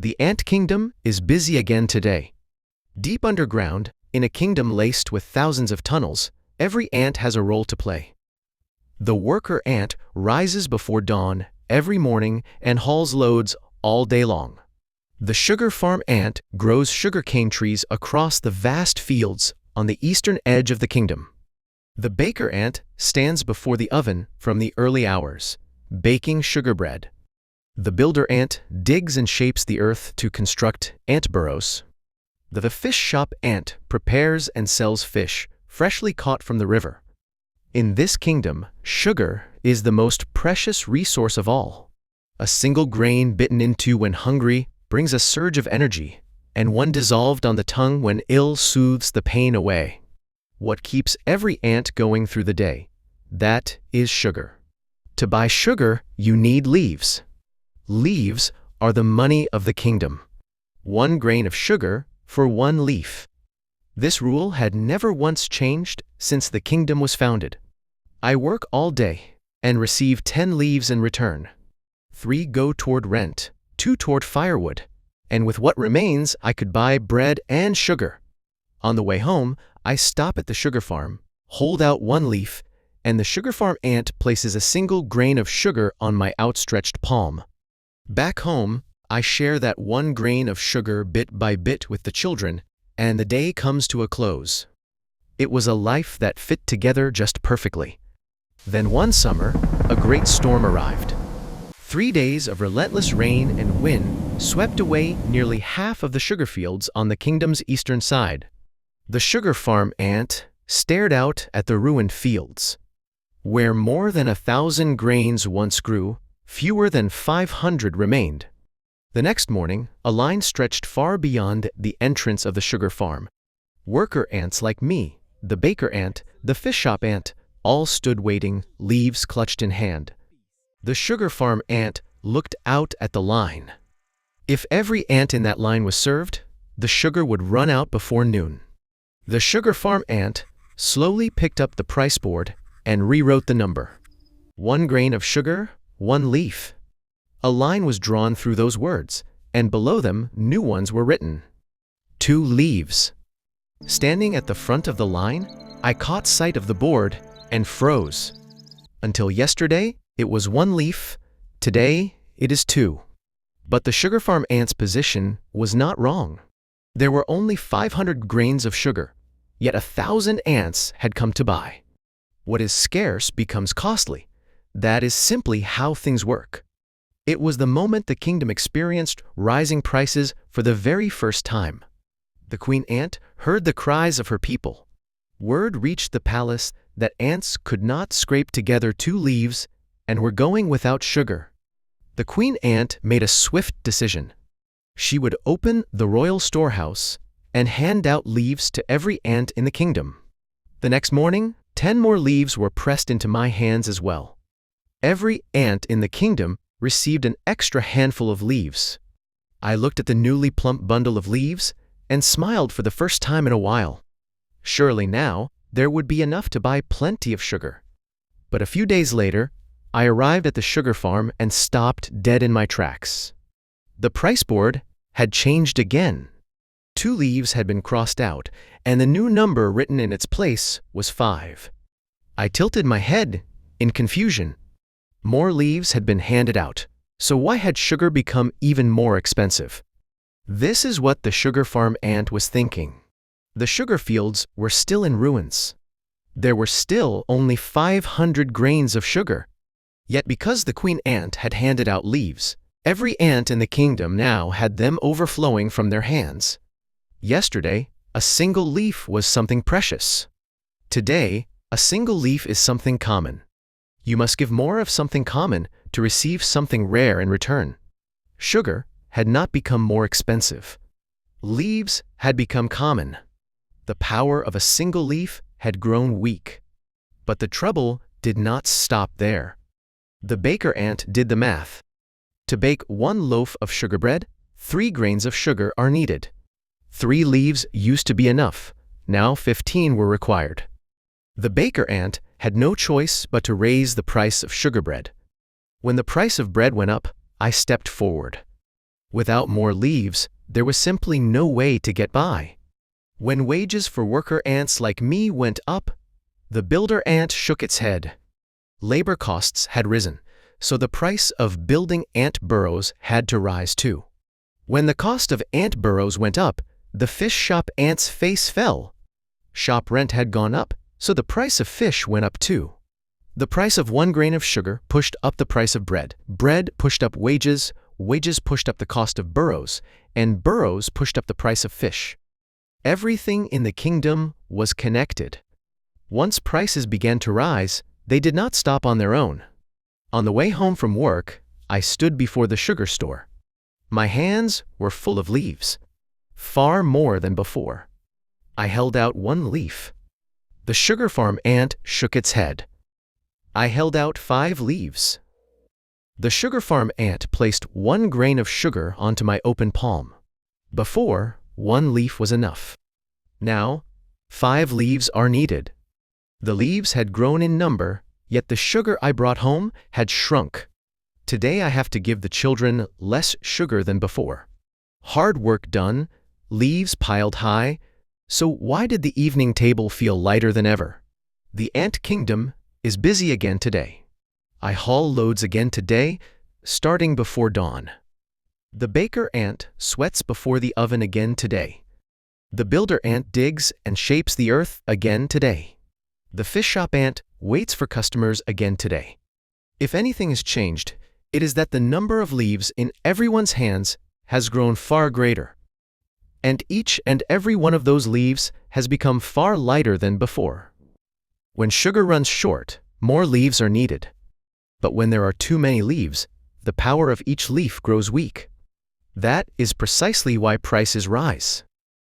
The ant kingdom is busy again today. Deep underground, in a kingdom laced with thousands of tunnels, every ant has a role to play. The worker ant rises before dawn every morning and hauls loads all day long. The sugar farm ant grows sugarcane trees across the vast fields on the eastern edge of the kingdom. The baker ant stands before the oven from the early hours, baking sugar bread. The builder ant digs and shapes the earth to construct ant burrows. The fish shop ant prepares and sells fish freshly caught from the river. In this kingdom, sugar is the most precious resource of all. A single grain bitten into when hungry brings a surge of energy, and one dissolved on the tongue when ill soothes the pain away. What keeps every ant going through the day? That is sugar. To buy sugar, you need leaves. Leaves are the money of the kingdom. 1 grain of sugar for 1 leaf. This rule had never once changed since the kingdom was founded. I work all day and receive 10 leaves in return. 3 go toward rent, 2 toward firewood, and with what remains I could buy bread and sugar. On the way home, I stop at the sugar farm, hold out 1 leaf, and the sugar farm ant places a single grain of sugar on my outstretched palm. Back home, I share that 1 grain of sugar bit by bit with the children, and the day comes to a close. It was a life that fit together just perfectly. Then one summer, a great storm arrived. 3 days of relentless rain and wind swept away nearly half of the sugar fields on the kingdom's eastern side. The sugar farm ant stared out at the ruined fields. Where more than 1,000 grains once grew, fewer than 500 remained. The next morning, a line stretched far beyond the entrance of the sugar farm. Worker ants like me, the baker ant, the fish shop ant, all stood waiting, leaves clutched in hand. The sugar farm ant looked out at the line. If every ant in that line was served, the sugar would run out before noon. The sugar farm ant slowly picked up the price board and rewrote the number. 1 grain of sugar, 1 leaf. A line was drawn through those words, and below them new ones were written. 2 leaves. Standing at the front of the line, I caught sight of the board and froze. Until yesterday, it was 1 leaf. Today, it is 2. But the sugar farm ant's position was not wrong. There were only 500 grains of sugar, yet 1,000 ants had come to buy. What is scarce becomes costly. That is simply how things work. It was the moment the kingdom experienced rising prices for the very first time. The queen ant heard the cries of her people. Word reached the palace that ants could not scrape together 2 leaves and were going without sugar. The queen ant made a swift decision. She would open the royal storehouse and hand out leaves to every ant in the kingdom. The next morning, 10 more leaves were pressed into my hands as well. Every ant in the kingdom received an extra handful of leaves. I looked at the newly plump bundle of leaves and smiled for the first time in a while. Surely now there would be enough to buy plenty of sugar. But a few days later, I arrived at the sugar farm and stopped dead in my tracks. The price board had changed again. 2 leaves had been crossed out, and the new number written in its place was 5. I tilted my head in confusion. More leaves had been handed out, so why had sugar become even more expensive? This is what the sugar farm ant was thinking. The sugar fields were still in ruins. There were still only 500 grains of sugar. Yet because the queen ant had handed out leaves, every ant in the kingdom now had them overflowing from their hands. Yesterday, a single leaf was something precious. Today, a single leaf is something common. You must give more of something common to receive something rare in return. Sugar had not become more expensive. Leaves had become common. The power of a single leaf had grown weak. But the trouble did not stop there. The baker ant did the math. To bake 1 loaf of sugar bread, 3 grains of sugar are needed. 3 leaves used to be enough. Now 15 were required. The baker ant had no choice but to raise the price of sugar bread. When the price of bread went up, I stepped forward. Without more leaves, there was simply no way to get by. When wages for worker ants like me went up, the builder ant shook its head. Labor costs had risen, so the price of building ant burrows had to rise too. When the cost of ant burrows went up, the fish shop ant's face fell. Shop rent had gone up, so the price of fish went up too. The price of 1 grain of sugar pushed up the price of bread. Bread pushed up wages, wages pushed up the cost of burrows, and burrows pushed up the price of fish. Everything in the kingdom was connected. Once prices began to rise, they did not stop on their own. On the way home from work, I stood before the sugar store. My hands were full of leaves, far more than before. I held out 1 leaf. The sugar farm ant shook its head. I held out 5 leaves. The sugar farm ant placed 1 grain of sugar onto my open palm. Before, 1 leaf was enough. Now, 5 leaves are needed. The leaves had grown in number, yet the sugar I brought home had shrunk. Today I have to give the children less sugar than before. Hard work done, leaves piled high, so why did the evening table feel lighter than ever? The ant kingdom is busy again today. I haul loads again today, starting before dawn. The baker ant sweats before the oven again today. The builder ant digs and shapes the earth again today. The fish shop ant waits for customers again today. If anything has changed, it is that the number of leaves in everyone's hands has grown far greater. And each and every one of those leaves has become far lighter than before. When sugar runs short, more leaves are needed. But when there are too many leaves, the power of each leaf grows weak. That is precisely why prices rise.